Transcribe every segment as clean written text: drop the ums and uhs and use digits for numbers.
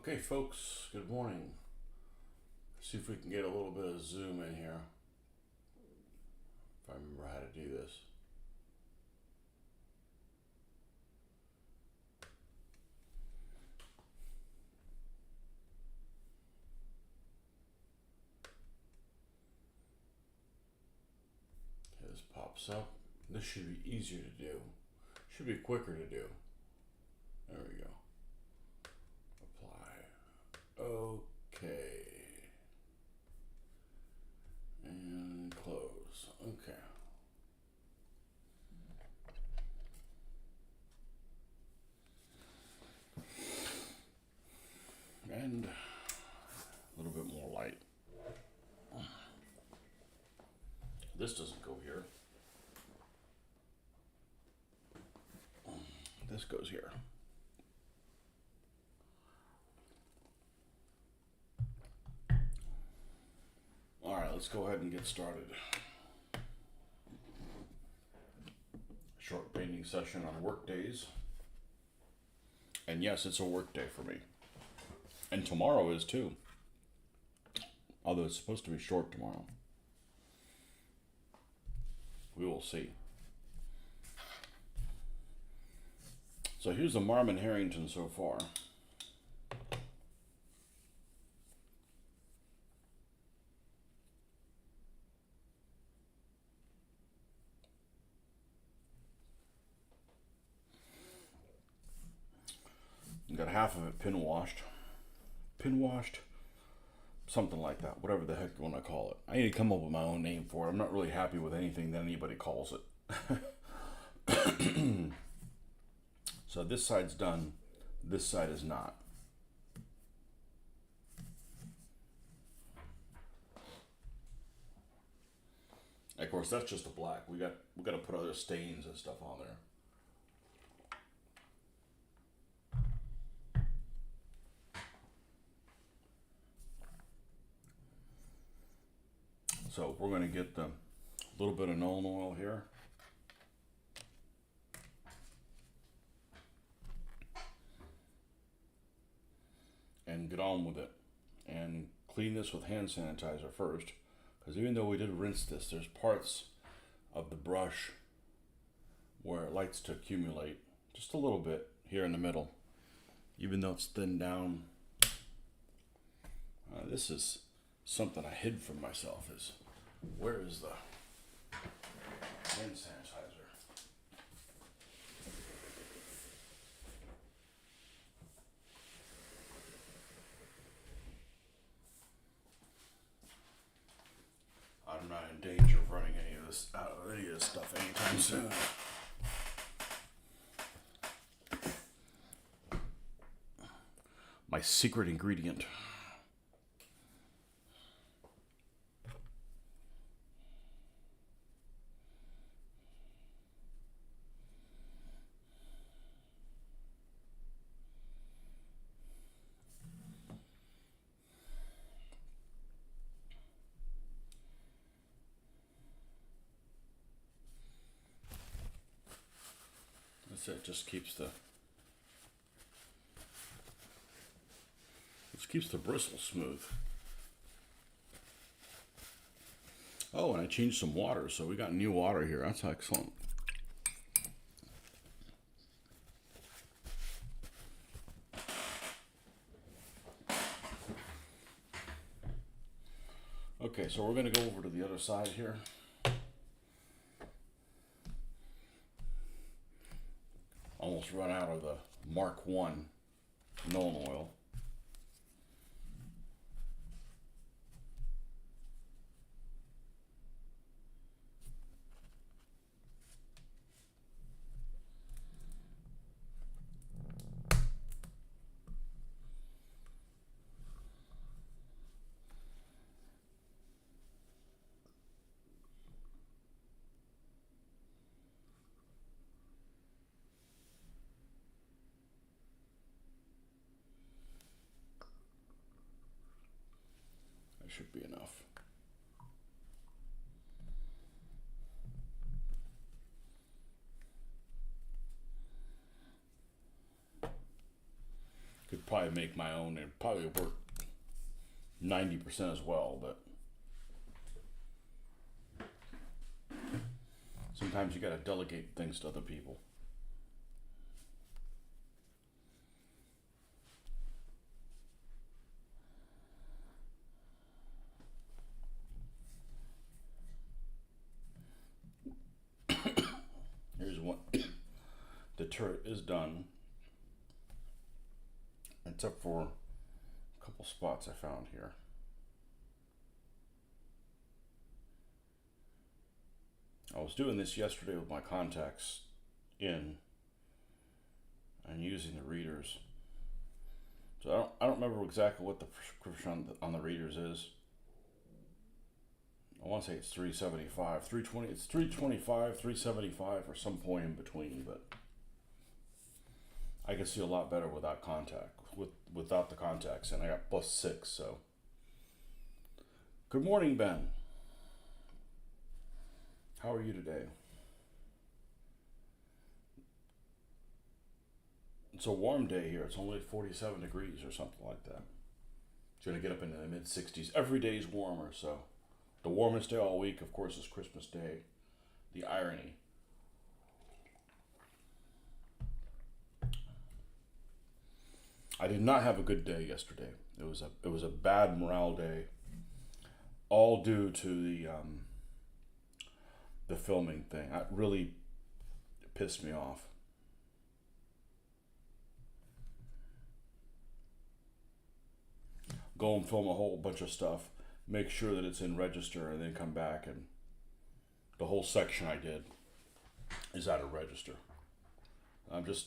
Okay, folks, good morning. See if we can get a little bit of zoom in here. If I remember how to do this. Okay, this pops up. This should be easier to do. Should be quicker to do. There we go. Apply. Okay. And close. Okay. And a little bit more light. This doesn't go here. This goes here. All right, let's go ahead and get started. Short painting session on work days. And yes, it's a work day for me. And tomorrow is too. Although it's supposed to be short tomorrow. We will see. So here's the Marmon Harrington so far. Got half of it pin washed. Pin washed? Something like that. Whatever the heck you want to call it. I need to come up with my own name for it. I'm not really happy with anything that anybody calls it. So this side's done. This side is not. Of course, that's just a black. We got to put other stains and stuff on there. So we're going to get the little bit of Nuln oil here. And get on with it. And clean this with hand sanitizer first. Because even though we did rinse this, there's parts of the brush where it likes to accumulate just a little bit here in the middle. Even though it's thinned down. This is something I hid from myself is, where is the hand sanitizer? I'm not in danger of running any of this out of any of this stuff anytime soon. My secret ingredient. It just keeps the bristles smooth. Oh, and I changed some water, so we got new water here. That's excellent. Okay, so we're going to go over to the other side here. Almost run out of the Mark I Nuln oil. Should be enough. Could could probably make my own and probably work 90% as well, but sometimes you gotta delegate things to other people. Here's one. The turret is done, except for a couple spots I found here. I was doing this yesterday with my contacts in and using the readers. So I don't remember exactly what the prescription on the readers is. I want to say it's 375, 320. It's 325, 375, or some point in between. But I can see a lot better without without the contacts, and I got +6. So good morning, Ben. How are you today? It's a warm day here. It's only 47 degrees or something like that. It's going to get up into the mid 60s. Every day is warmer, so the warmest day all week, of course, is Christmas Day. The irony. I did not have a good day yesterday. It was a bad morale day, all due to the filming thing. It really pissed me off. Go and film a whole bunch of stuff, make sure that it's in register, and then come back, and the whole section I did is out of register.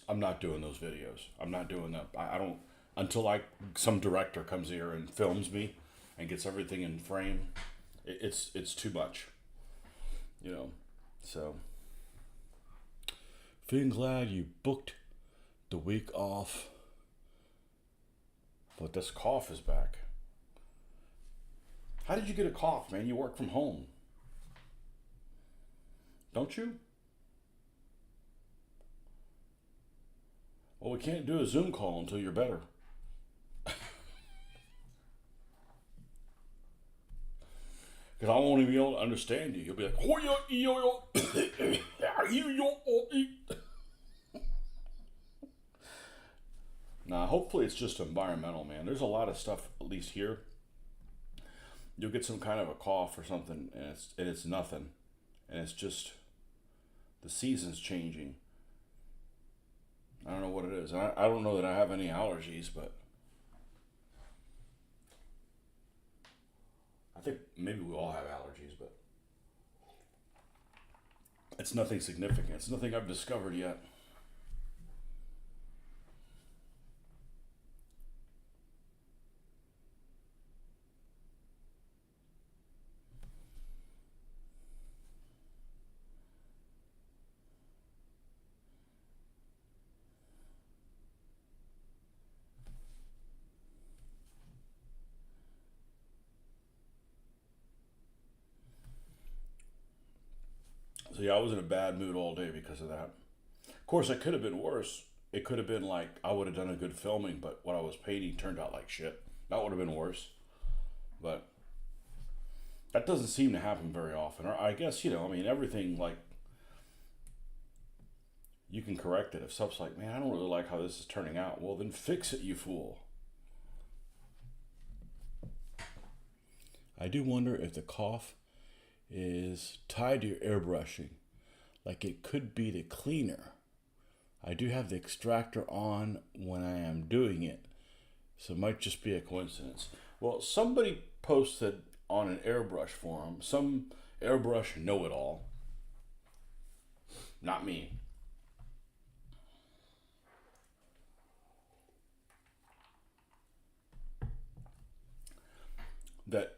I'm not doing those videos. I'm not doing that. I don't, until some director comes here and films me and gets everything in frame. It's too much, so feeling glad you booked the week off. But this cough is back. How did you get a cough, man? You work from home, don't you? Well, we can't do a Zoom call until you're better. Because I won't even be able to understand you. You'll be like, nah, hopefully it's just environmental, man. There's a lot of stuff, at least here. You'll get some kind of a cough or something, and it's nothing. And it's just the season's changing. I don't know what it is. I don't know that I have any allergies, but I think maybe we all have allergies, but it's nothing significant. It's nothing I've discovered yet. So yeah, I was in a bad mood all day because of that. Of course, it could have been worse. It could have been like I would have done a good filming, but what I was painting turned out like shit. That would have been worse. But that doesn't seem to happen very often. Or I guess, everything, like, you can correct it. If stuff's like, man, I don't really like how this is turning out. Well, then fix it, you fool. I do wonder if the cough is tied to your airbrushing. Like it could be the cleaner. I do have the extractor on when I am doing it, so it might just be a coincidence. Well, somebody posted on an airbrush forum, some airbrush know-it-all, not me, that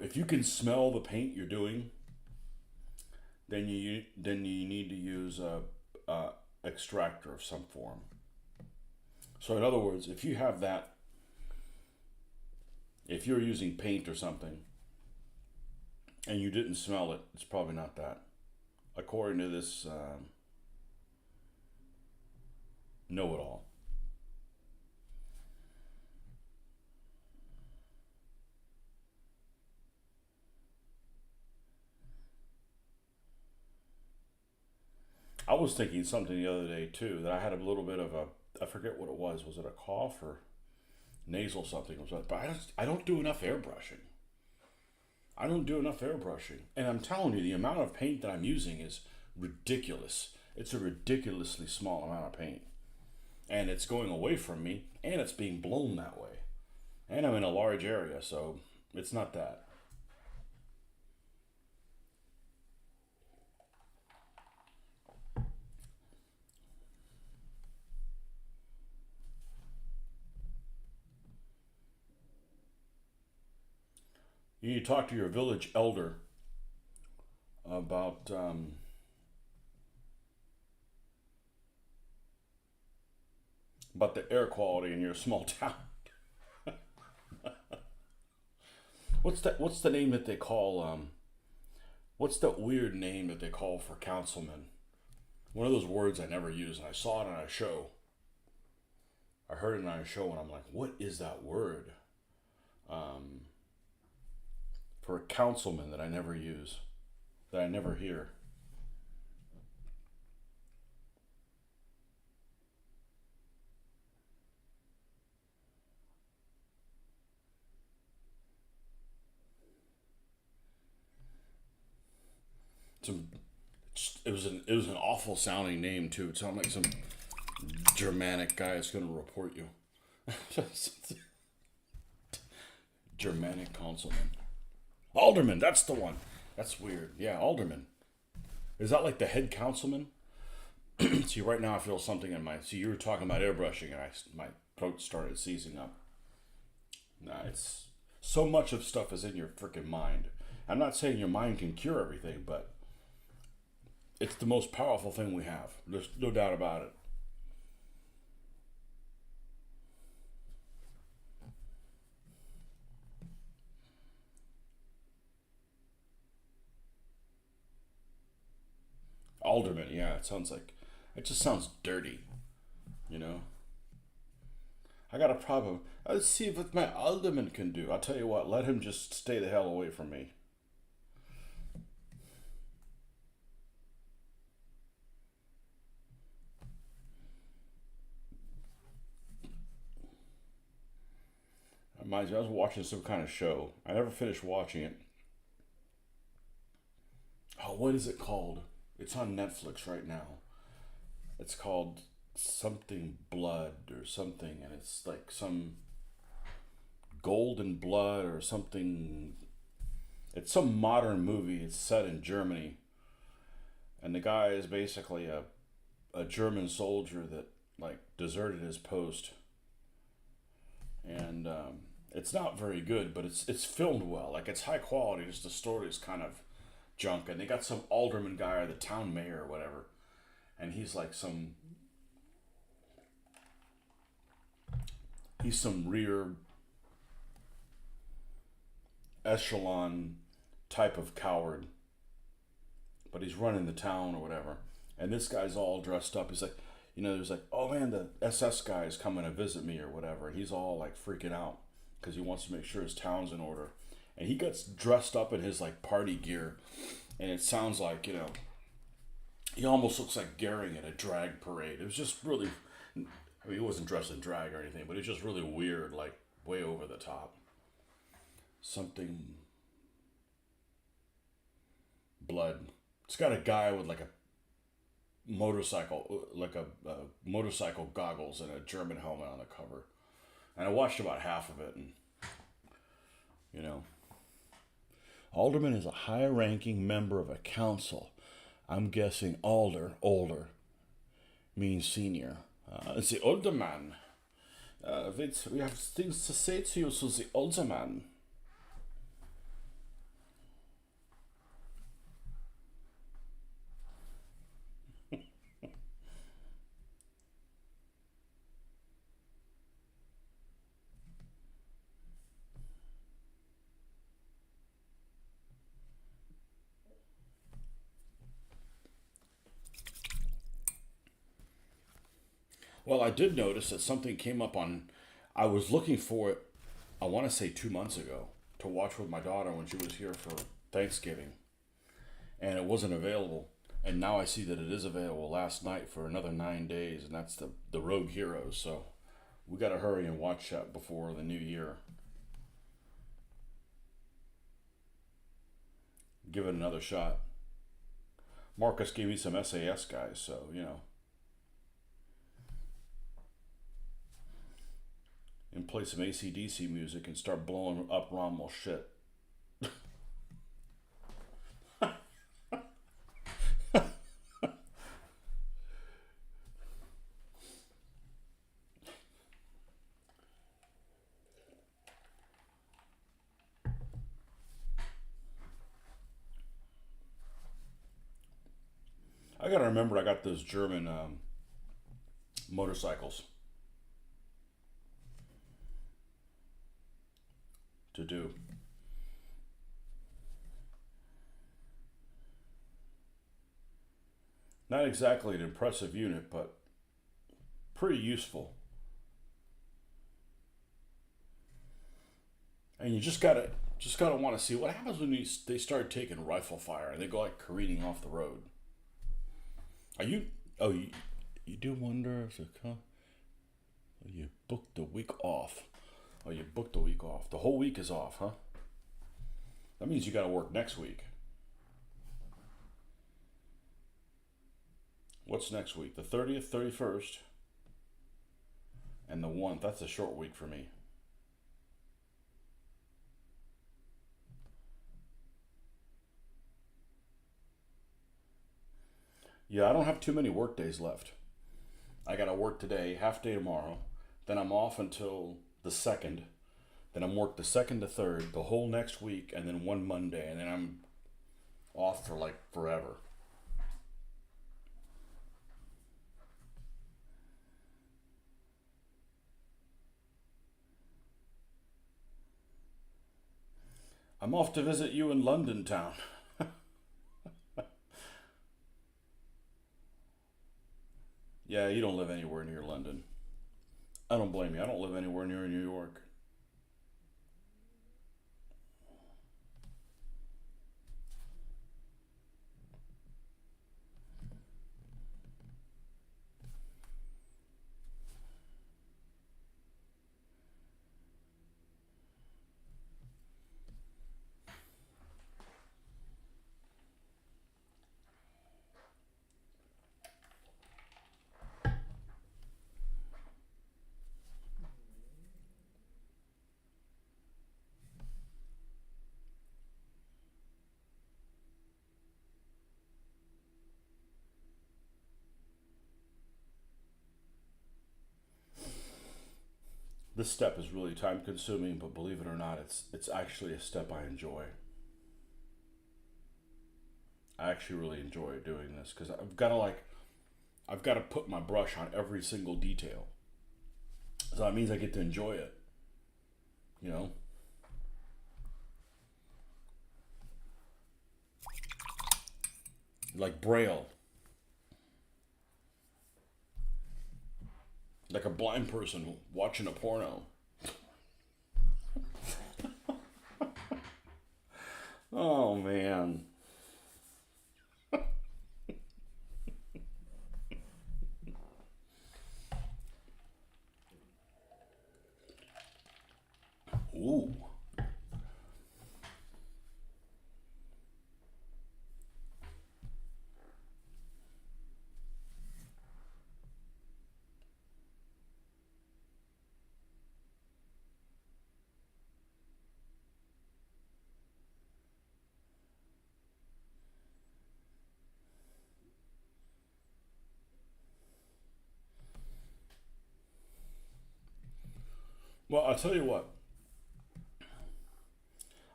if you can smell the paint you're doing, then you need to use a extractor of some form. So in other words, if you have that, if you're using paint or something and you didn't smell it, it's probably not that. According to this know-it-all. was thinking something the other day too, that I had a little bit of a, I forget what it was. Was it a cough or nasal something? But I don't do enough airbrushing. I don't do enough airbrushing. And I'm telling you, the amount of paint that I'm using is ridiculous. It's a ridiculously small amount of paint. And it's going away from me, and it's being blown that way. And I'm in a large area, so it's not that. You need to talk to your village elder about the air quality in your small town. What's the name that they call what's that weird name that they call for councilmen? One of those words I never use, and I saw it on a show. I heard it on a show, and I'm like, what is that word? For a councilman that I never use, that I never hear. Some, it was an awful sounding name too. It sounded like some Germanic guy is going to report you. Germanic councilman. Alderman, that's the one. That's weird. Yeah, alderman. Is that like the head councilman? See, right now I feel something in my. See, you were talking about airbrushing, and my throat started seizing up. Nah, it's so much of stuff is in your freaking mind. I'm not saying your mind can cure everything, but it's the most powerful thing we have. There's no doubt about it. Alderman, yeah, it sounds like. It just sounds dirty, you know? I got a problem. Let's see what my alderman can do. I'll tell you what, let him just stay the hell away from me. Reminds me, I was watching some kind of show. I never finished watching it. Oh, what is it called? It's on Netflix right now. It's called something blood or something, and it's like some golden blood or something. It's some modern movie. It's set in Germany, and the guy is basically a German soldier that like deserted his post, and it's not very good, but it's filmed well. Like it's high quality. Just the story is kind of junk, and they got some alderman guy or the town mayor or whatever, and he's some rear echelon type of coward, but he's running the town or whatever. And this guy's all dressed up. He's like, there's like, oh man, the SS guy is coming to visit me or whatever. And he's all like freaking out because he wants to make sure his town's in order. And he gets dressed up in his like party gear, and it sounds like he almost looks like Gehring in a drag parade. It was just really, I mean, he wasn't dressed in drag or anything, but it's just really weird, like way over the top. Something blood. It's got a guy with like a motorcycle goggles and a German helmet on the cover. And I watched about half of it, and you know, alderman is a high-ranking member of a council. I'm guessing older, means senior. It's the alderman. We have things to say to you, so the alderman. Well, I did notice that something came up on. I was looking for it, I want to say 2 months ago, to watch with my daughter when she was here for Thanksgiving. And it wasn't available. And now I see that it is available last night for another 9 days, and that's the Rogue Heroes. So we got to hurry and watch that before the new year. Give it another shot. Marcus gave me some SAS guys, so and play some AC/DC music and start blowing up Rommel's shit. I gotta remember I got those German motorcycles to do. Not exactly an impressive unit, but pretty useful. And you just gotta want to see what happens when they start taking rifle fire and they go like careening off the road. Are you? Oh, you do wonder if you booked the week off. Oh, you booked the week off. The whole week is off, huh? That means you got to work next week. What's next week? The 30th, 31st, and the 1st. That's a short week for me. Yeah, I don't have too many work days left. I got to work today, half day tomorrow. Then I'm off until the 2nd. Then I'm work the 2nd to 3rd, the whole next week, and then one Monday, and then I'm off for like forever. I'm off to visit you in London town. Yeah, you don't live anywhere near London. I don't blame you. I don't live anywhere near New York. This step is really time consuming, but believe it or not, it's actually a step I enjoy. I actually really enjoy doing this because I've got to put my brush on every single detail. So that means I get to enjoy it. You know, like Braille, like a blind person watching a porno. Oh man. Ooh. Well, I'll tell you what.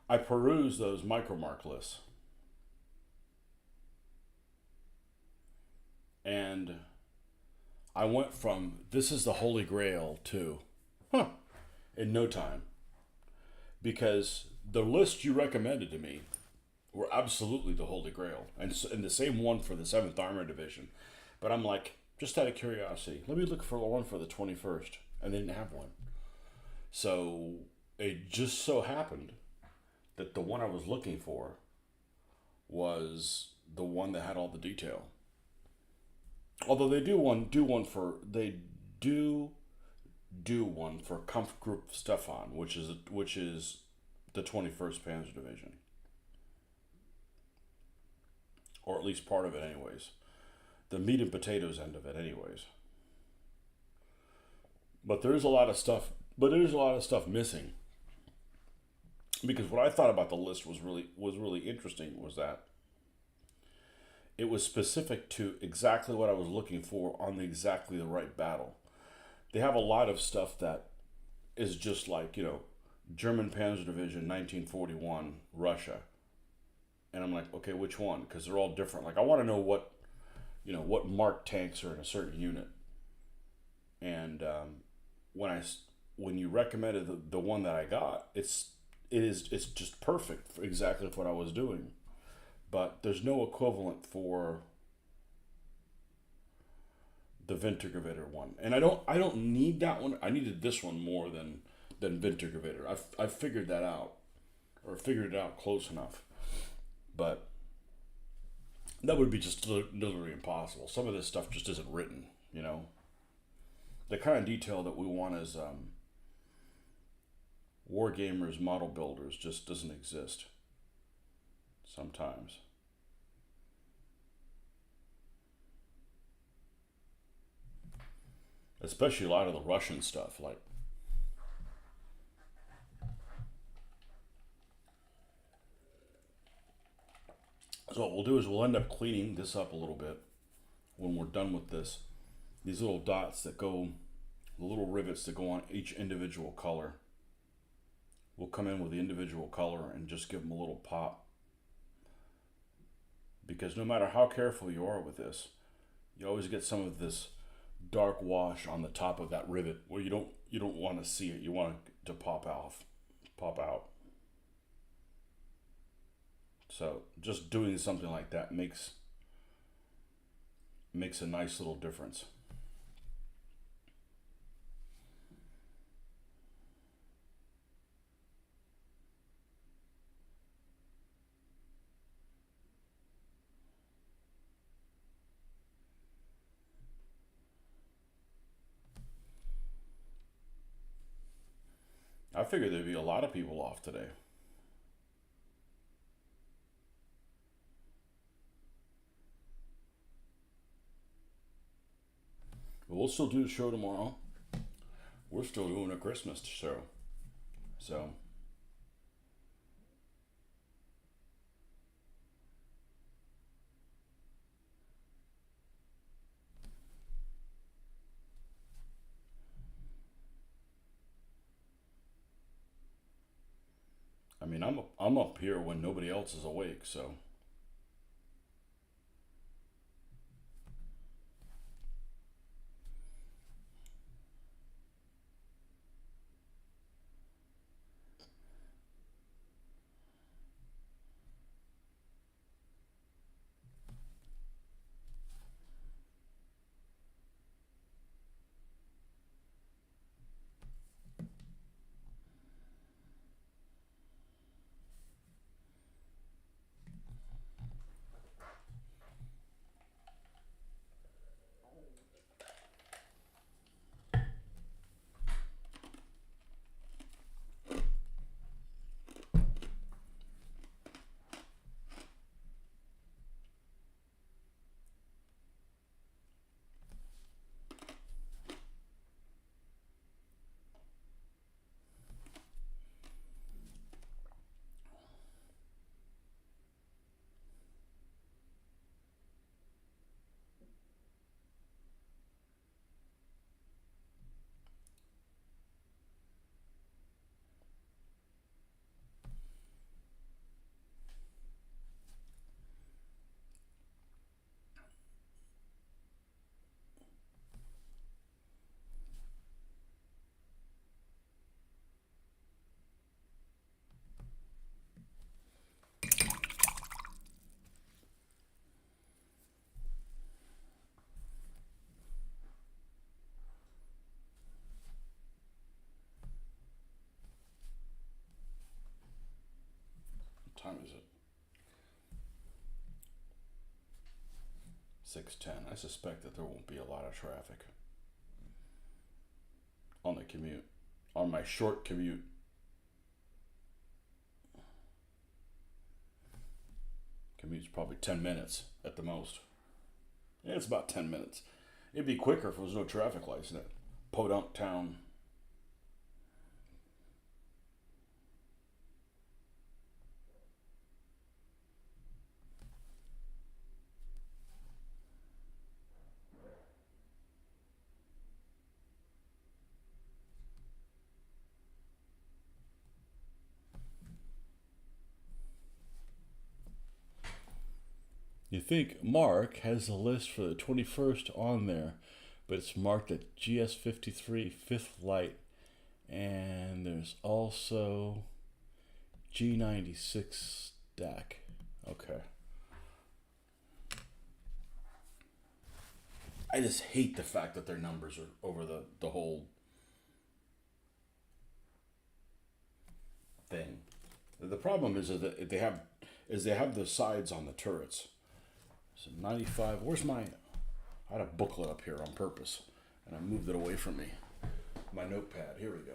I peruse those micromark lists, and I went from this is the holy grail to, huh, in no time. Because the list you recommended to me were absolutely the holy grail, and the same one for the 7th Armor Division. But I'm like, just out of curiosity, let me look for one for the 21st, and they didn't have one. So it just so happened that the one I was looking for was the one that had all the detail. Although they do do one for Kampfgruppe Stefan, which is the 21st Panzer Division, or at least part of it, anyways. The meat and potatoes end of it, anyways. But there is a lot of stuff. But there is a lot of stuff missing, because what I thought about the list was really interesting was that it was specific to exactly what I was looking for on exactly the right battle. They have a lot of stuff that is just like, German Panzer Division 1941 Russia. And I'm like, okay, which one? Because they're all different. Like, I want to know what marked tanks are in a certain unit. And when I when you recommended the one that I got, it's just perfect for exactly what I was doing. But there's no equivalent for the Wintergewitter one, and I don't need that one. I needed this one more than Wintergewitter. I figured that out, or figured it out close enough, but that would be just literally impossible. Some of this stuff just isn't written. The kind of detail that we want as war gamers, model builders, just doesn't exist sometimes. Especially a lot of the Russian stuff. Like, so what we'll do is we'll end up cleaning this up a little bit when we're done with this. These little dots that go, the little rivets that go on each individual color, we'll come in with the individual color and just give them a little pop. Because no matter how careful you are with this, you always get some of this dark wash on the top of that rivet where you don't want to see it. You want it to pop out. So just doing something like that makes a nice little difference. I figured there'd be a lot of people off today. But we'll still do the show tomorrow. We're still doing a Christmas show. So, I mean, I'm up here when nobody else is awake, so 6:10. I suspect that there won't be a lot of traffic on the commute, on my short commute. Commute's probably 10 minutes at the most. Yeah, it's about 10 minutes. It'd be quicker if there was no traffic lights in it. Podunk town. You think Mark has the list for the 21st on there, but it's marked at GS53 fifth light, and there's also G96 stack. Okay. I just hate the fact that their numbers are over the whole thing. The problem is that they have the sides on the turrets. So 95. Where's my? I had a booklet up here on purpose, and I moved it away from me. My notepad. Here we go.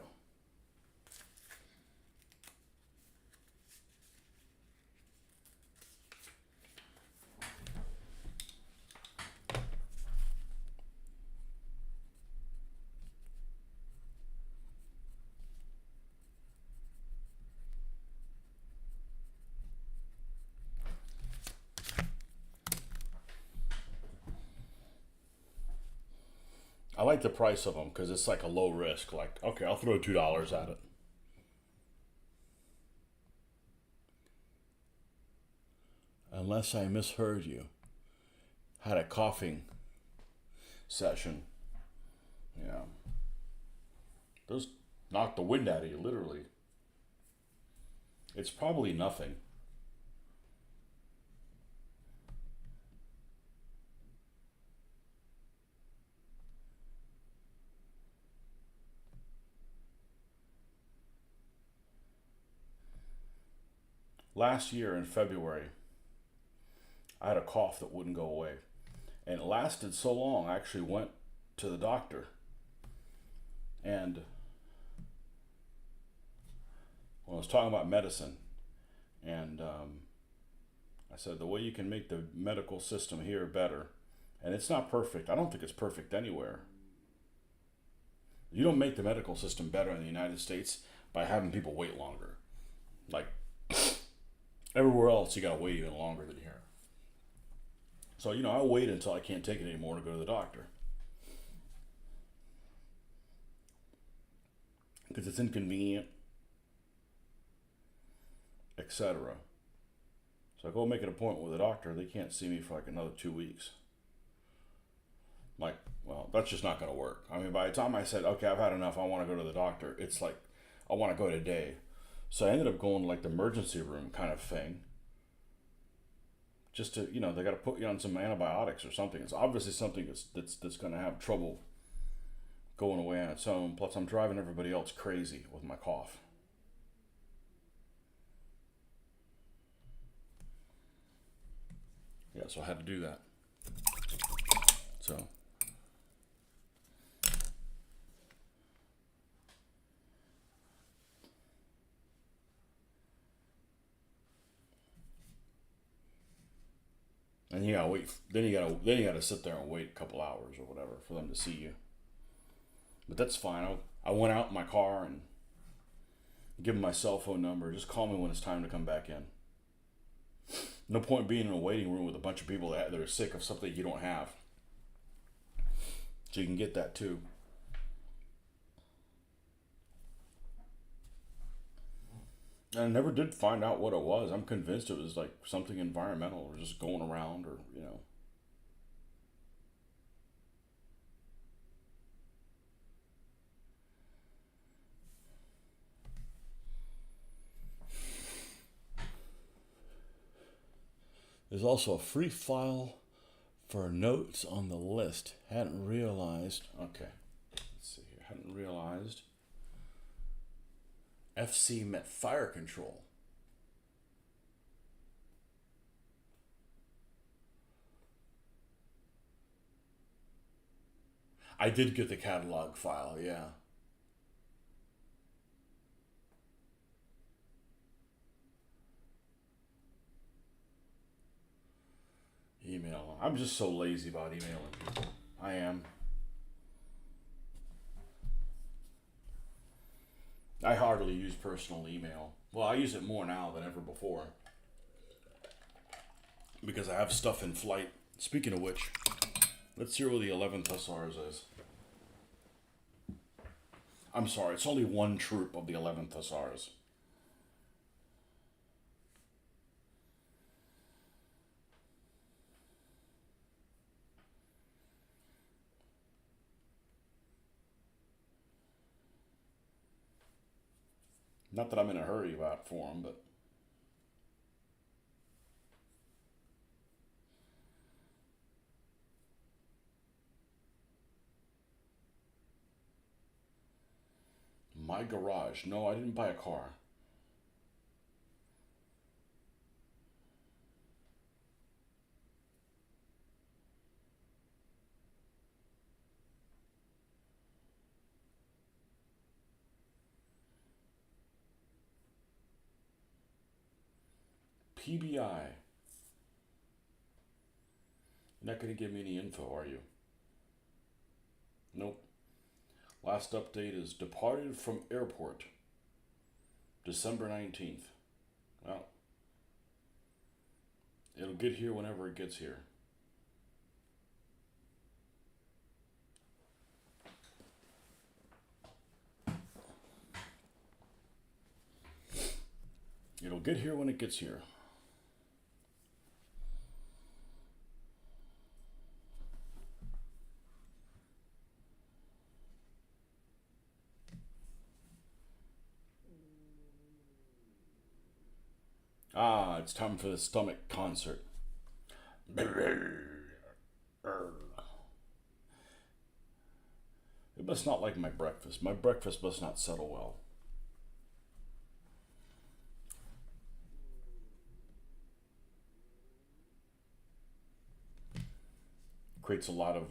I like the price of them because it's like a low risk. Like, okay, I'll throw $2 at it. Unless I misheard you. Had a coughing session. Yeah. Those knock the wind out of you, literally. It's probably nothing. Last year in February, I had a cough that wouldn't go away. And it lasted so long, I actually went to the doctor. And when I was talking about medicine, and I said, the way you can make the medical system here better, and it's not perfect. I don't think it's perfect anywhere. You don't make the medical system better in the United States by having people wait longer. Like, everywhere else, you gotta wait even longer than here. So, I wait until I can't take it anymore to go to the doctor. Because it's inconvenient, etc. So I go make an appointment with a doctor, they can't see me for like another 2 weeks. Like, well, that's just not gonna work. I mean, by the time I said, okay, I've had enough, I wanna go to the doctor, it's like, I wanna go today. So I ended up going to like the emergency room kind of thing. Just to, they got to put you on some antibiotics or something. It's obviously something that's going to have trouble going away on its own. Plus, I'm driving everybody else crazy with my cough. Yeah, so I had to do that. So. And you gotta wait. Then you gotta sit there and wait a couple hours or whatever for them to see you. But that's fine. I went out in my car and give them my cell phone number. Just call me when it's time to come back in. No point being in a waiting room with a bunch of people that are sick of something you don't have. So you can get that too. And I never did find out what it was. I'm convinced it was like something environmental or just going around or. There's also a free file for notes on the list. Hadn't realized. Okay. Let's see here. Hadn't realized. FC Met Fire Control. I did get the catalog file, yeah. Email. I'm just so lazy about emailing people. I am. I hardly use personal email. Well, I use it more now than ever before because I have stuff in flight. Speaking of which, let's see where the 11th Hussars is. I'm sorry, it's only one troop of the 11th Hussars. Not that I'm in a hurry about for them, but my garage. No, I didn't buy a car. PBI. You're not going to give me any info, are you? Nope. Last update is departed from airport, December 19th. Well, it'll get here whenever it gets here. It'll get here when it gets here. Ah, it's time for the stomach concert. It must not like my breakfast. My breakfast must not settle well. Creates a lot of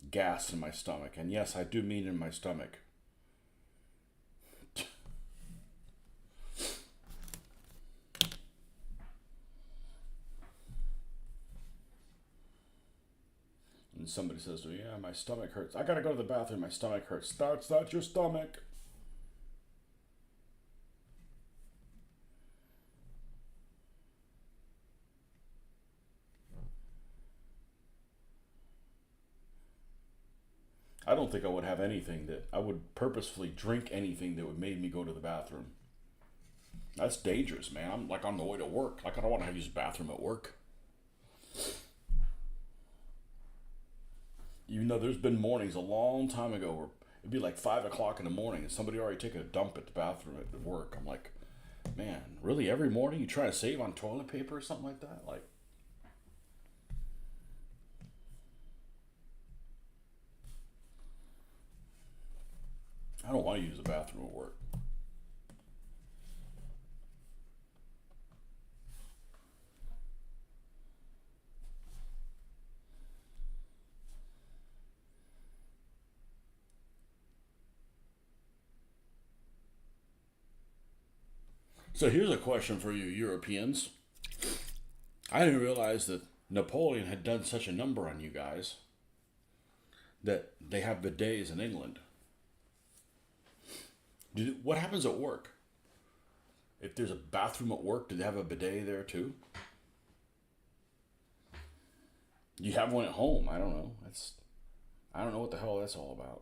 gas in my stomach. And yes, I do mean in my stomach. And somebody says to me, yeah, my stomach hurts. I gotta go to the bathroom, my stomach hurts. That's not your stomach. I don't think I would have anything that I would purposefully drink anything that would make me go to the bathroom. That's dangerous, man. I'm like on the way to work. Like I don't want to use the bathroom at work. Even though there's been mornings a long time ago where it'd be like 5 o'clock in the morning and somebody already taking a dump at the bathroom at work. I'm like, man, really every morning you try to save on toilet paper or something like that? Like, I don't want to use the bathroom at work. So here's a question for you Europeans. I didn't realize that Napoleon had done such a number on you guys that they have bidets in England. What happens at work? If there's a bathroom at work, do they have a bidet there too? You have one at home. I don't know. I don't know what the hell that's all about.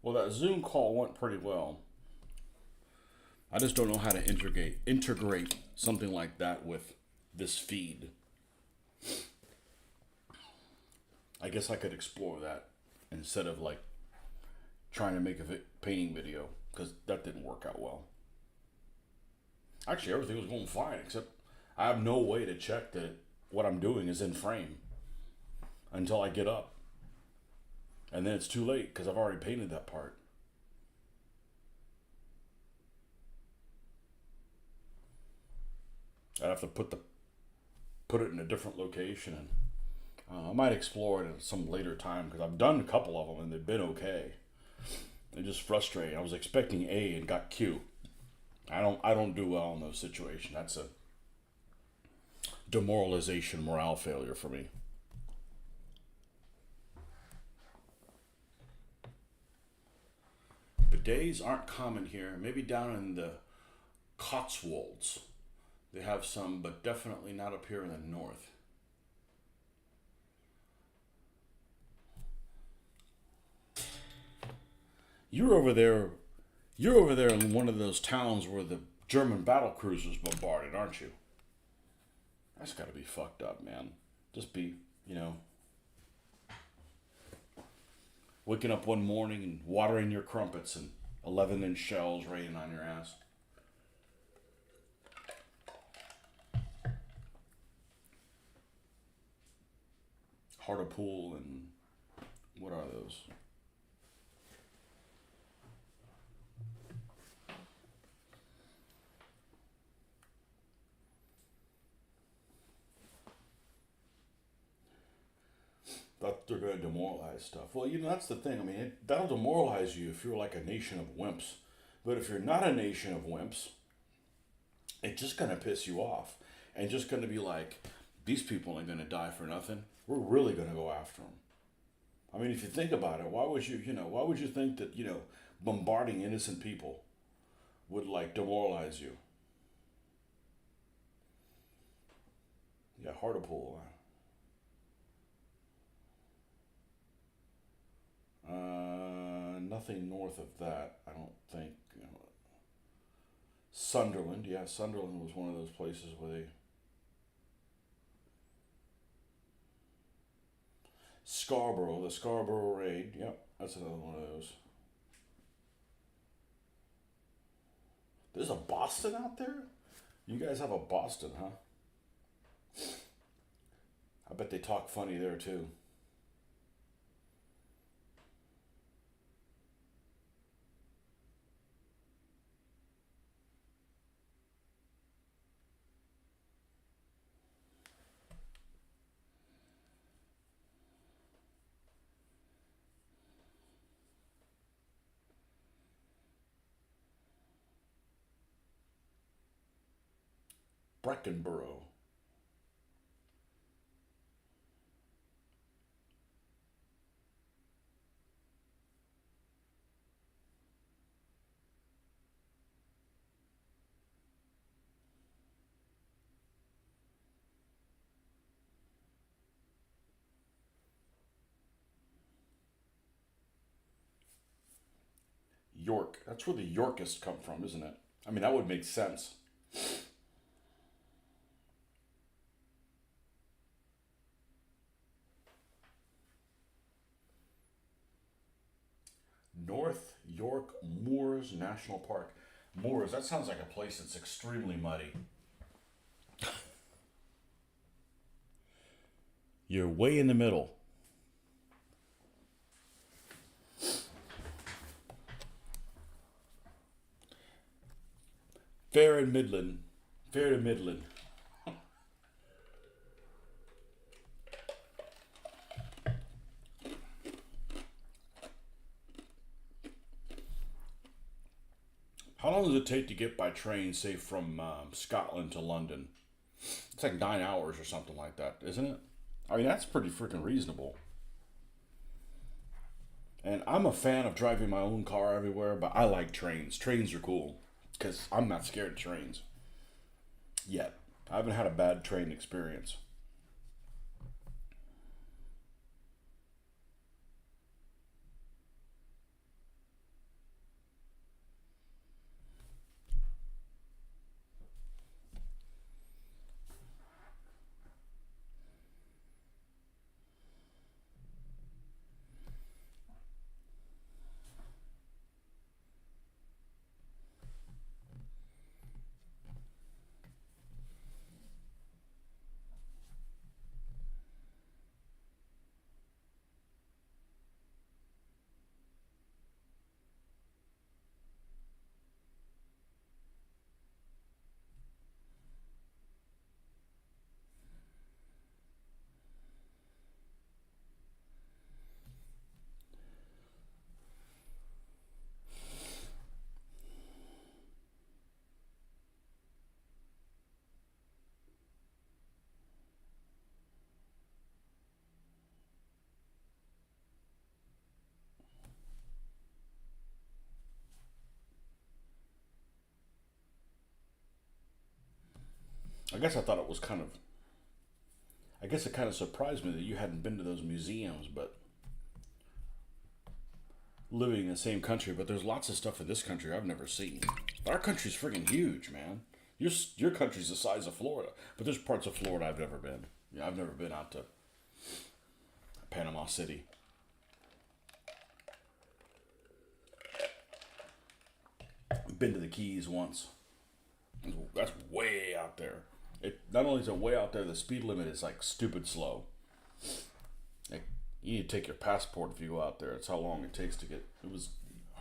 Well, that Zoom call went pretty well. I just don't know how to integrate something like that with this feed. I guess I could explore that instead of like trying to make a painting video, because that didn't work out well. Actually, everything was going fine, except I have no way to check that what I'm doing is in frame until I get up. And then it's too late because I've already painted that part. I'd have to put it in a different location, and I might explore it at some later time, because I've done a couple of them and they've been okay. They're just frustrating. I was expecting A and got Q. I don't do well in those situations. That's a demoralization, morale failure for me. Bidets aren't common here. Maybe down in the Cotswolds they have some, but definitely not up here in the north. You're over there in one of those towns where the German battle cruisers bombarded, aren't you? That's gotta be fucked up, man. Just be, waking up one morning and watering your crumpets and 11-inch shells raining on your ass. Hartlepool and what are those? That they're going to demoralize stuff. Well, that's the thing. I mean, that'll demoralize you if you're like a nation of wimps. But if you're not a nation of wimps, it's just going to piss you off. And just going to be like, these people ain't going to die for nothing. We're really going to go after them. I mean, if you think about it, why would you think that, bombarding innocent people would like demoralize you? Yeah, Hartlepool. Nothing north of that, I don't think. Sunderland, yeah, Sunderland was one of those places where they. Scarborough, the Scarborough raid, yep, that's another one of those. There's a Boston out there? You guys have a Boston, huh? I bet they talk funny there too. Breckenborough. York. That's where the Yorkists come from, isn't it? I mean, that would make sense. North York Moors National Park. Moors, that sounds like a place that's extremely muddy. You're way in the middle. Fair and Midland. Fair to Midland. How long does it take to get by train, say, from Scotland to London? It's like 9 hours or something like that, isn't it? I mean, that's pretty freaking reasonable. And I'm a fan of driving my own car everywhere, but I like trains. Trains are cool, because I'm not scared of trains. Yet. I haven't had a bad train experience. I guess I thought it was kind of. I guess it kind of surprised me that you hadn't been to those museums, but living in the same country. But there's lots of stuff in this country I've never seen. Our country's friggin' huge, man. Your country's the size of Florida, but there's parts of Florida I've never been. Yeah, I've never been out to Panama City. I've been to the Keys once. That's way out there. It not only is it way out there, the speed limit is like stupid slow. Like, you need to take your passport if you go out there. It's how long it takes to get. It was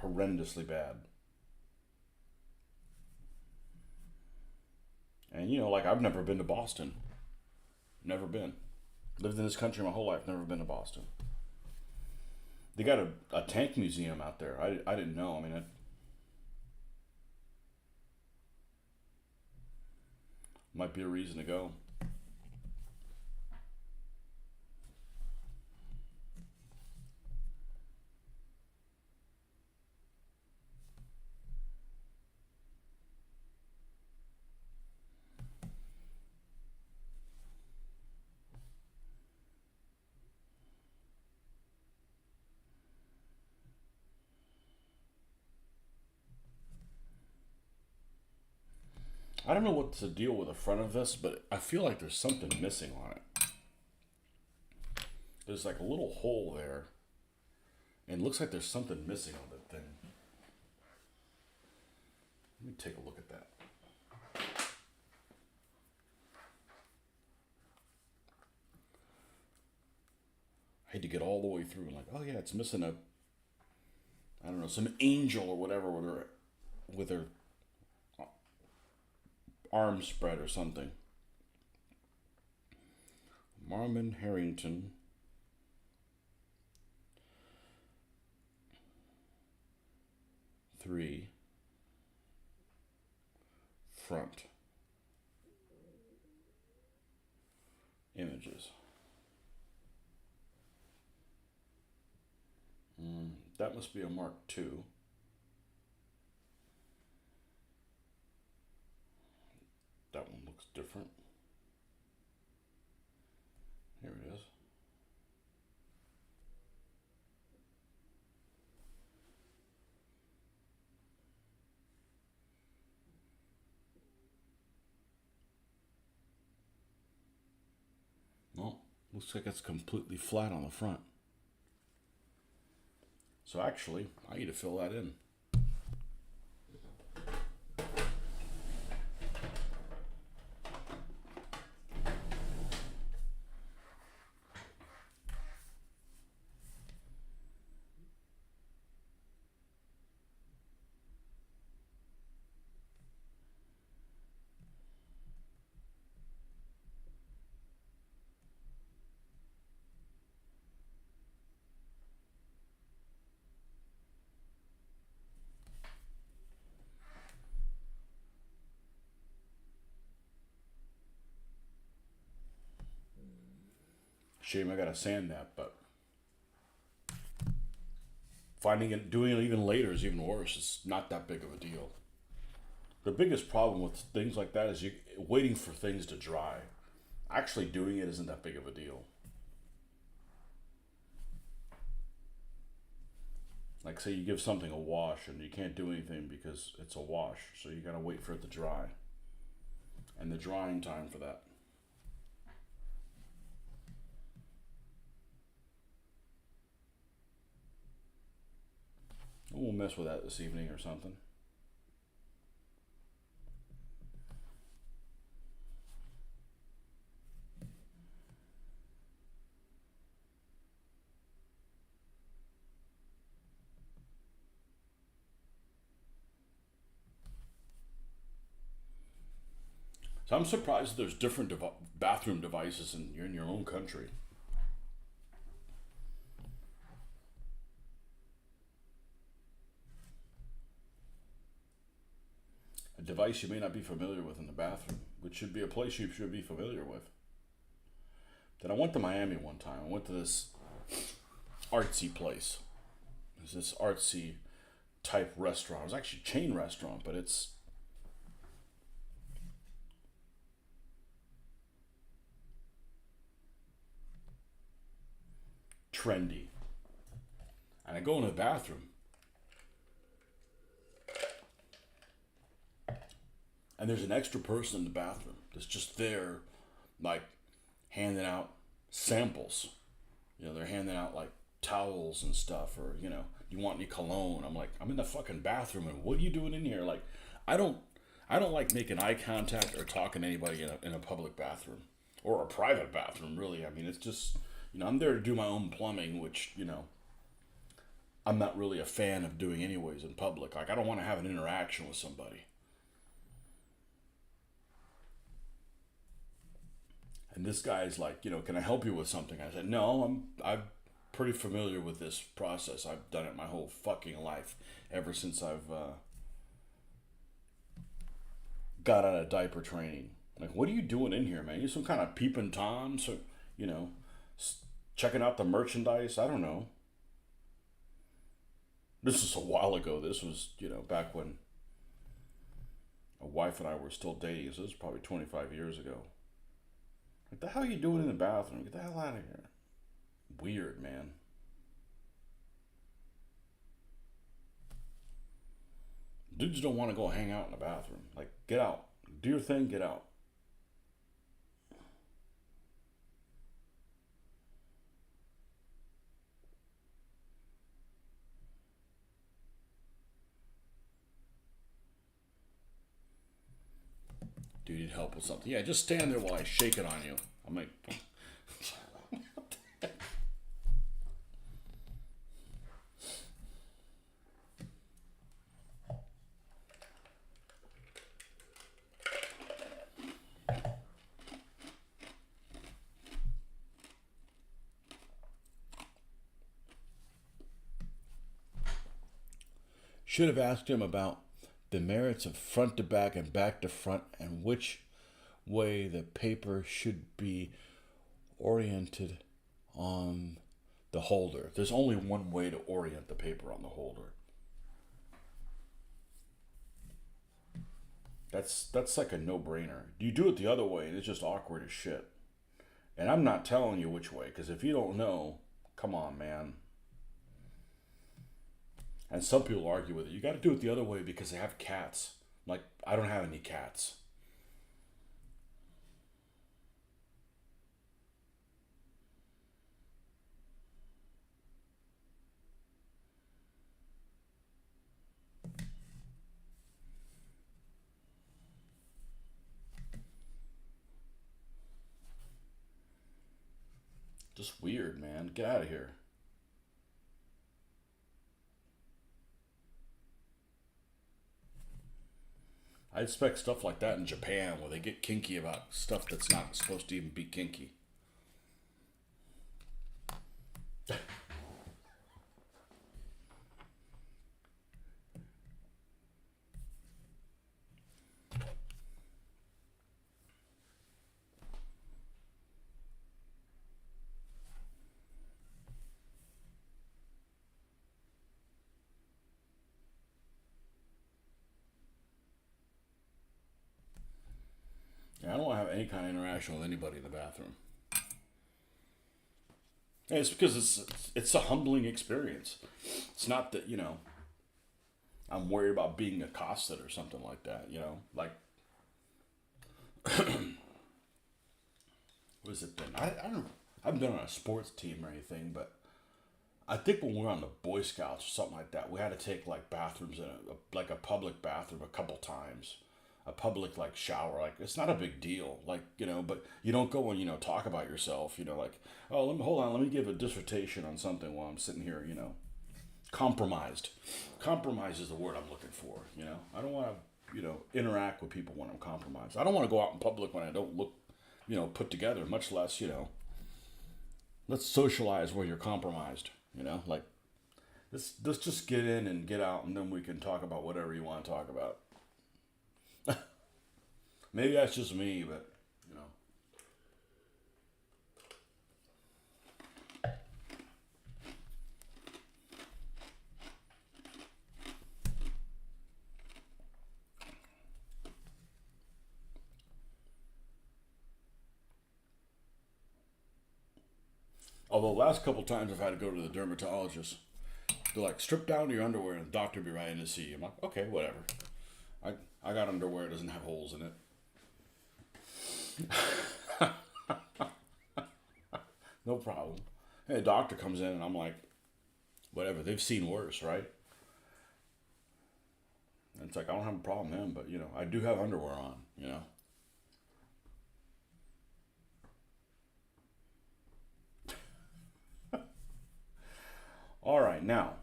horrendously bad. And like I've never been to Boston. Never been. Lived in this country my whole life. Never been to Boston. They got a tank museum out there. I didn't know. I mean, it might be a reason to go. I don't know what's the deal with the front of this, but I feel like there's something missing on it. There's like a little hole there, and it looks like there's something missing on that thing. Let me take a look at that. I had to get all the way through and like, oh yeah, it's missing I don't know, some angel or whatever with her arms spread or something. Marmon Harrington. Three. Front. Images. That must be a Mark II. That one looks different. Here it is. Well, looks like it's completely flat on the front. So actually, I need to fill that in. Shame I gotta sand that, but doing it even later is even worse. It's not that big of a deal. The biggest problem with things like that is you waiting for things to dry. Actually doing it isn't that big of a deal. Like say you give something a wash and you can't do anything because it's a wash, so you gotta wait for it to dry. And the drying time for that. We'll mess with that this evening or something. So I'm surprised that there's different bathroom devices in your own country. A device you may not be familiar with in the bathroom, which should be a place you should be familiar with. Then I went to Miami one time. I went to this artsy place. It's this artsy type restaurant. It was actually a chain restaurant, but it's trendy. And I go in the bathroom, and there's an extra person in the bathroom that's just there, like, handing out samples. You know, they're handing out, like, towels and stuff, or, you know, you want any cologne? I'm like, I'm in the fucking bathroom, and what are you doing in here? Like, I don't like making eye contact or talking to anybody in a public bathroom or a private bathroom, really. I mean, it's just, you know, I'm there to do my own plumbing, which, you know, I'm not really a fan of doing anyways in public. Like, I don't want to have an interaction with somebody. And this guy's like, you know, can I help you with something? I said, no, I'm pretty familiar with this process. I've done it my whole fucking life, ever since I've got out of diaper training. Like, what are you doing in here, man? You some kind of peeping Tom? So, you know, checking out the merchandise? I don't know. This was a while ago. This was, you know, back when a wife and I were still dating. So this was probably 25 years ago. What the hell are you doing in the bathroom? Get the hell out of here. Weird, man. Dudes don't want to go hang out in the bathroom. Like, get out. Do your thing, get out. Do you need help with something? Yeah, just stand there while I shake it on you. I'm like, should have asked him about the merits of front to back and back to front, and which way the paper should be oriented on the holder. There's only one way to orient the paper on the holder. That's like a no-brainer. You do it the other way, and it's just awkward as shit. And I'm not telling you which way, because if you don't know, come on, man. And some people argue with it. You got to do it the other way because they have cats. Like, I don't have any cats. Just weird, man. Get out of here. I expect stuff like that in Japan, where they get kinky about stuff that's not supposed to even be kinky. Yeah, I don't want to have any kind of interaction with anybody in the bathroom. And it's because it's a humbling experience. It's not that, you know, I'm worried about being accosted or something like that. You know, like, what has it been? I don't. I haven't been on a sports team or anything, but I think when we were on the Boy Scouts or something like that, we had to take like bathrooms in like a public bathroom a couple times, a public like shower. Like, it's not a big deal, like, you know, but you don't go and, you know, talk about yourself. You know, like, oh, hold on, let me give a dissertation on something while I'm sitting here. You know, compromised. Compromise is the word I'm looking for. You know, I don't want to, you know, interact with people when I'm compromised. I don't want to go out in public when I don't look, you know, put together. Much less, you know, let's socialize where you're compromised. You know, like, let's just get in and get out, and then we can talk about whatever you want to talk about. Maybe that's just me, but, you know. Although last couple times I've had to go to the dermatologist, they're like, strip down to your underwear and the doctor will be right in to see you. I'm like, okay, whatever. I, I got underwear that doesn't have holes in it. No problem. Hey, a doctor comes in and I'm like, whatever, they've seen worse, right? And it's like, I don't have a problem with them, but, I do have underwear on. All right, now,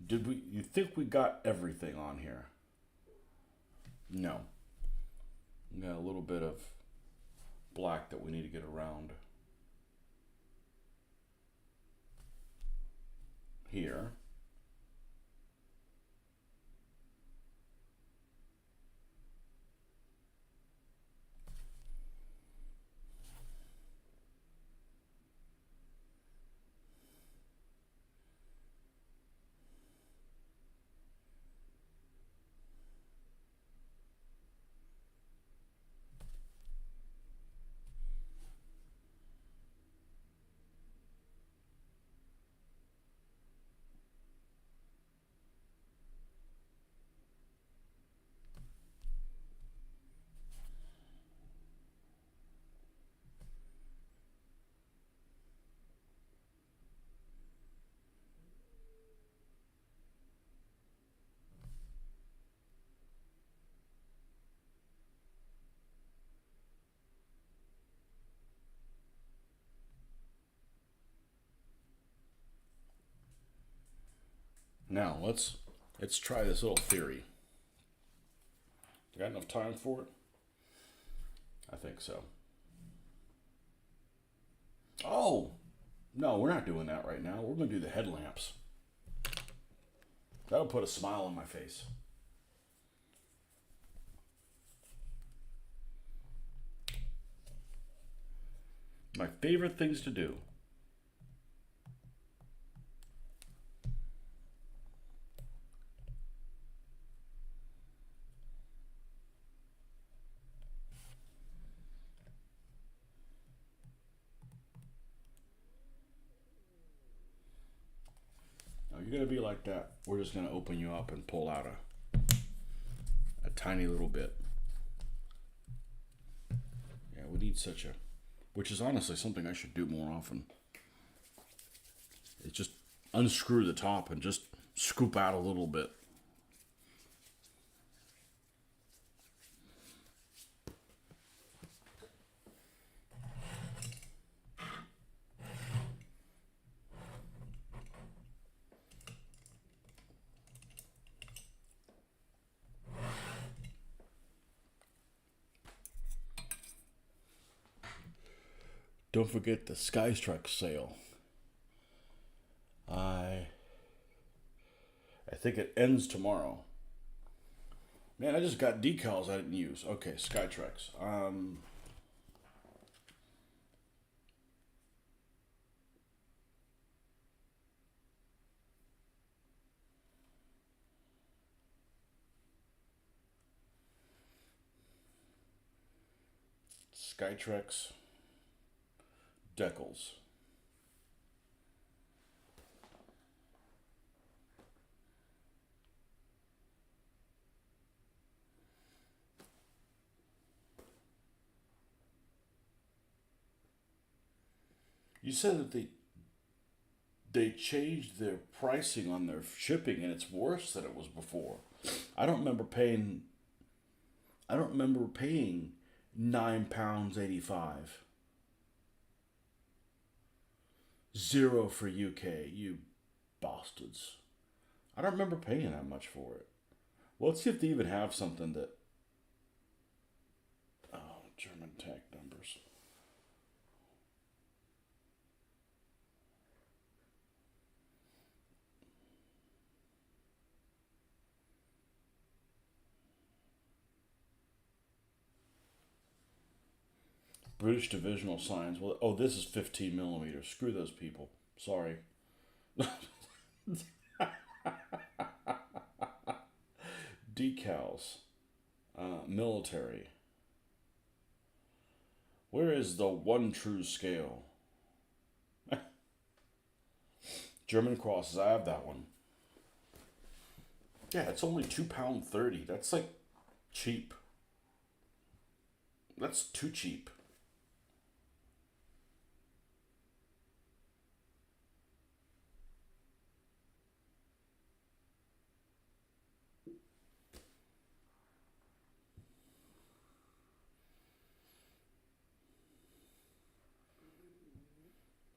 you think we got everything on here? No. We got a little bit of black that we need to get around here. Now, let's try this little theory. Got enough time for it? I think so. Oh, no, we're not doing that right now. We're going to do the headlamps. That'll put a smile on my face. My favorite things to do. Now you're going to be like that. We're just going to open you up and pull out a tiny little bit. Yeah, we need such a, which is honestly something I should do more often. It's just unscrew the top and just scoop out a little bit. Don't forget the Skystruck sale. I think it ends tomorrow. Man, I just got decals I didn't use. Okay, Skytrex. Skytrex decals. You said that they changed their pricing on their shipping and it's worse than it was before. I don't remember paying £9.85. Zero for UK, you bastards. I don't remember paying that much for it. Well, let's see if they even have something that. Oh, German tag numbers. British divisional signs. Well, oh, this is 15 millimeters. Screw those people. Sorry. Decals. Military. Where is the one true scale? German crosses. I have that one. Yeah, it's only £2 30. That's like cheap. That's too cheap.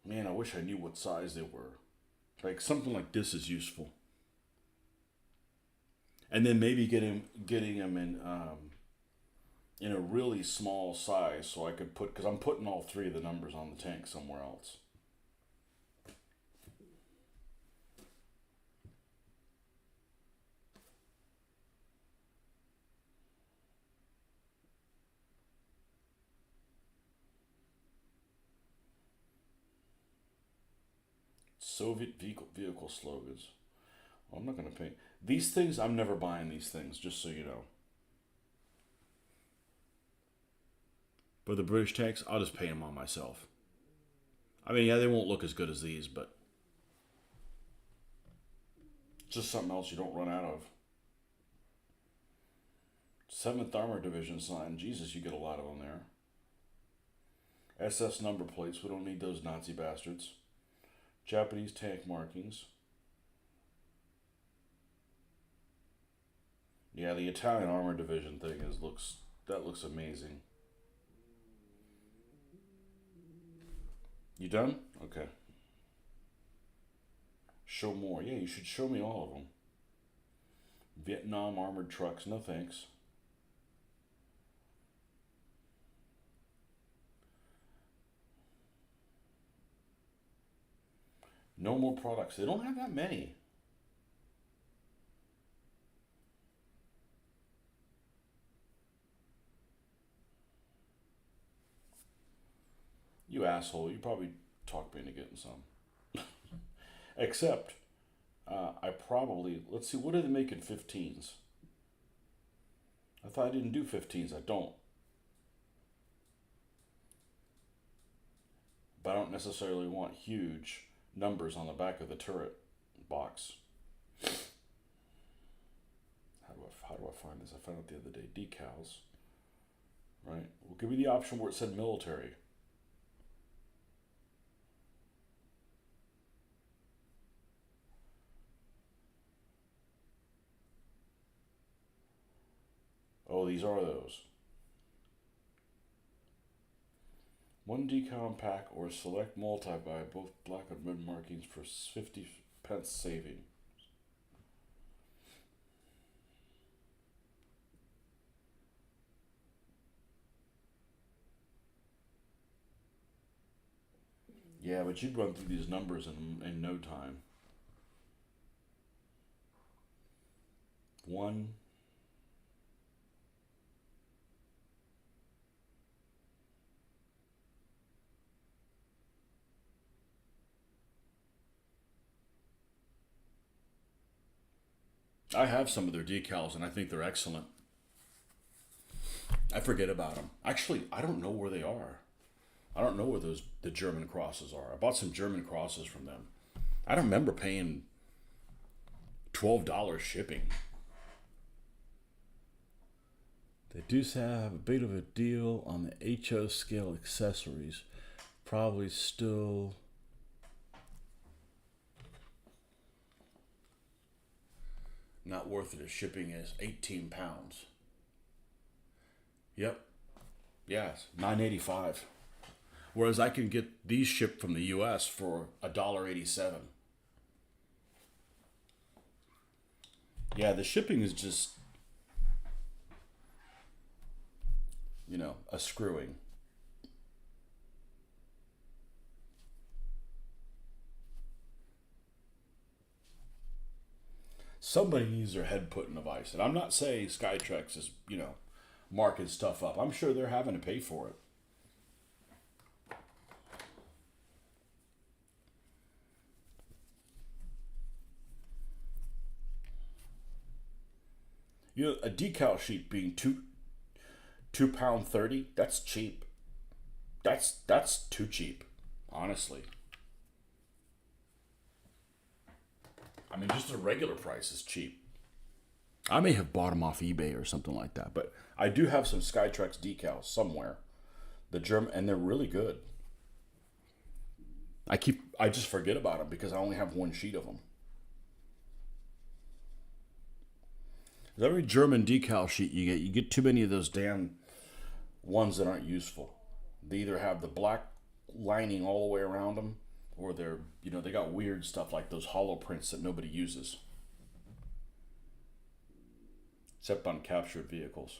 Man, I wish I knew what size they were. Like something like this is useful. And then maybe getting them in a really small size so I could put, because I'm putting all three of the numbers on the tank somewhere else. Soviet vehicle slogans. Well, I'm not going to pay. These things, I'm never buying these things, just so you know. But the British tanks, I'll just paint them on myself. I mean, yeah, they won't look as good as these, but it's just something else you don't run out of. 7th Armored Division sign. Jesus, you get a lot of them there. SS number plates. We don't need those Nazi bastards. Japanese tank markings. Yeah, the Italian Armored Division thing looks amazing. You done? Okay. Show more. Yeah, you should show me all of them. Vietnam armored trucks. No thanks. No more products. They don't have that many. You asshole. You probably talked me into getting some. Except, I probably. Let's see, what do they make in 15s? I thought I didn't do 15s. I don't. But I don't necessarily want huge numbers on the back of the turret box. How do I find this? I found it the other day. Decals. Right? Well, give me the option where it said military. Oh, these are those. One decal pack or select multi-buy, both black and red markings for 50p saving. Yeah, but you'd run through these numbers in no time. One. I have some of their decals and I think they're excellent. I forget about them. Actually, I don't know where they are. I don't know where the German crosses are. I bought some German crosses from them. I don't remember paying $12 shipping. They do have a bit of a deal on the HO scale accessories. Probably still not worth it as shipping is £18. Yep. Yes, $9.85. Whereas I can get these shipped from the US for $1.87. Yeah, the shipping is just, a screwing. Somebody needs their head put in a vice. And I'm not saying Skytrex is, marking stuff up. I'm sure they're having to pay for it. A decal sheet being £2 30. That's cheap. That's too cheap, honestly. I mean, just the regular price is cheap. I may have bought them off eBay or something like that, but I do have some Skytrex decals somewhere. The German, and they're really good. I just forget about them because I only have one sheet of them. Every German decal sheet you get too many of those damn ones that aren't useful. They either have the black lining all the way around them, or they got weird stuff like those hollow prints that nobody uses, except on captured vehicles.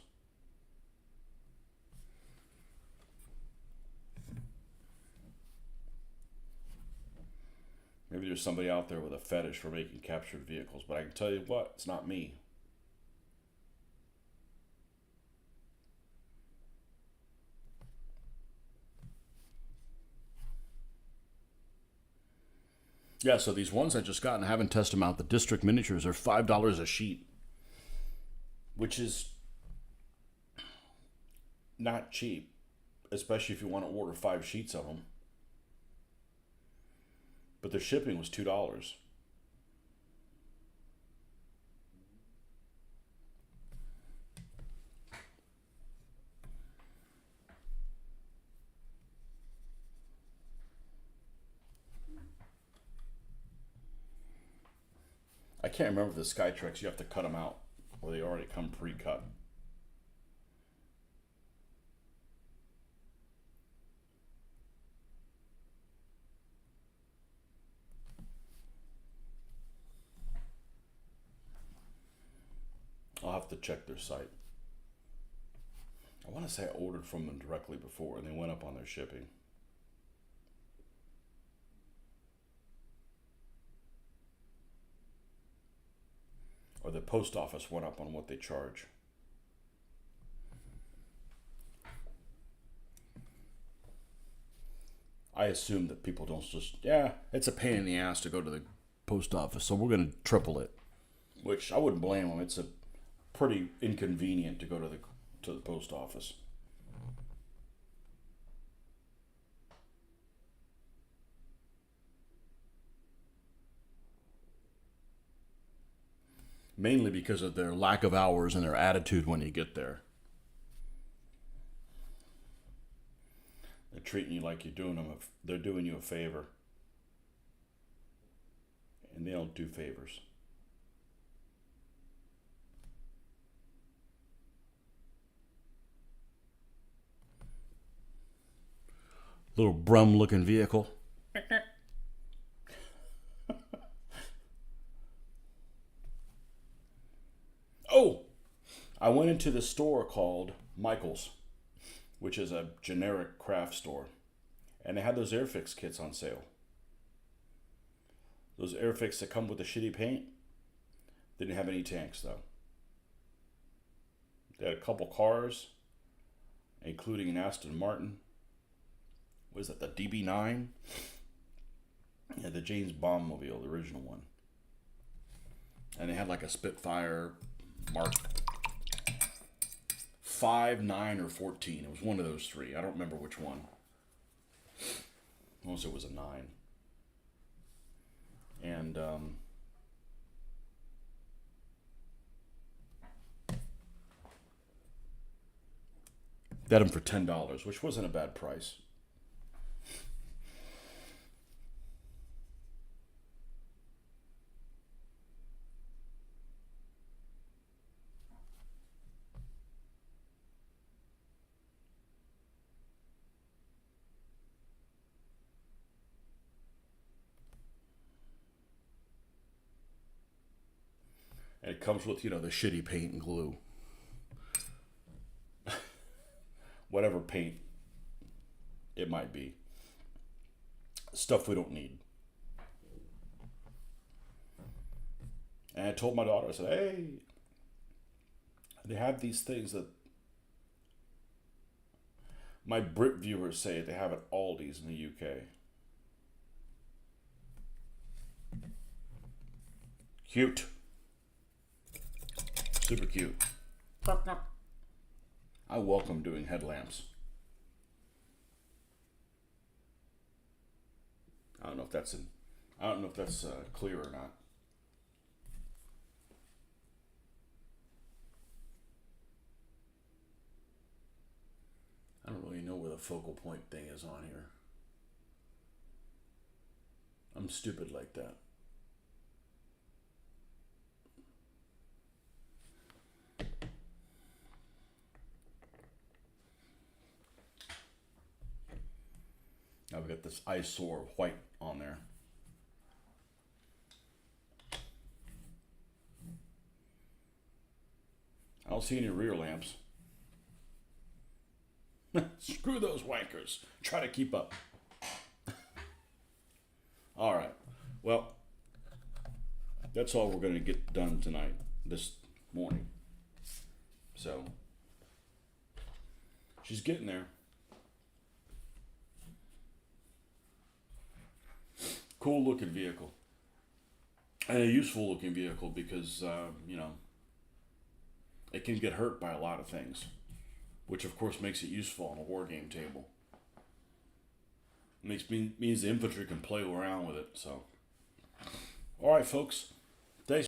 Maybe there's somebody out there with a fetish for making captured vehicles, but I can tell you what, it's not me. Yeah, so these ones I just got and I haven't tested them out. The District Miniatures are $5 a sheet, which is not cheap, especially if you want to order 5 sheets of them. But the shipping was $2. I can't remember the Skytrex. You have to cut them out, or they already come pre-cut. I'll have to check their site. I want to say I ordered from them directly before, and they went up on their shipping. Or the post office went up on what they charge. I assume that people don't just, it's a pain in the ass to go to the post office, so we're going to triple it. Which I wouldn't blame them. It's a pretty inconvenient to go to the post office. Mainly because of their lack of hours and their attitude when you get there. They're treating you like they're doing you a favor. And they don't do favors. Little Brum looking vehicle. Oh! I went into the store called Michael's, which is a generic craft store. And they had those Airfix kits on sale. Those Airfix that come with the shitty paint. Didn't have any tanks though. They had a couple cars, including an Aston Martin. Was that the DB9? Yeah, the James Bond mobile, the original one. And they had like a Spitfire Mark 5, 9, or 14. It was one of those three. I don't remember which one. Unless it was a 9. And they had them for $10, which wasn't a bad price. And it comes with, the shitty paint and glue. Whatever paint it might be. Stuff we don't need. And I told my daughter, I said, hey, they have these things that my Brit viewers say they have at Aldi's in the UK. Cute. Super cute. I welcome doing headlamps. I don't know if that's clear or not. focal point thing is on here. I'm stupid like that. Now we've got this eyesore of white on there. I don't see any rear lamps. Screw those wankers. Try to keep up. All right. Well, that's all we're going to get done tonight, this morning. So, she's getting there. Cool looking vehicle. And a useful looking vehicle because, it can get hurt by a lot of things, which of course makes it useful on a war game table. Means the infantry can play around with it. So, all right, folks.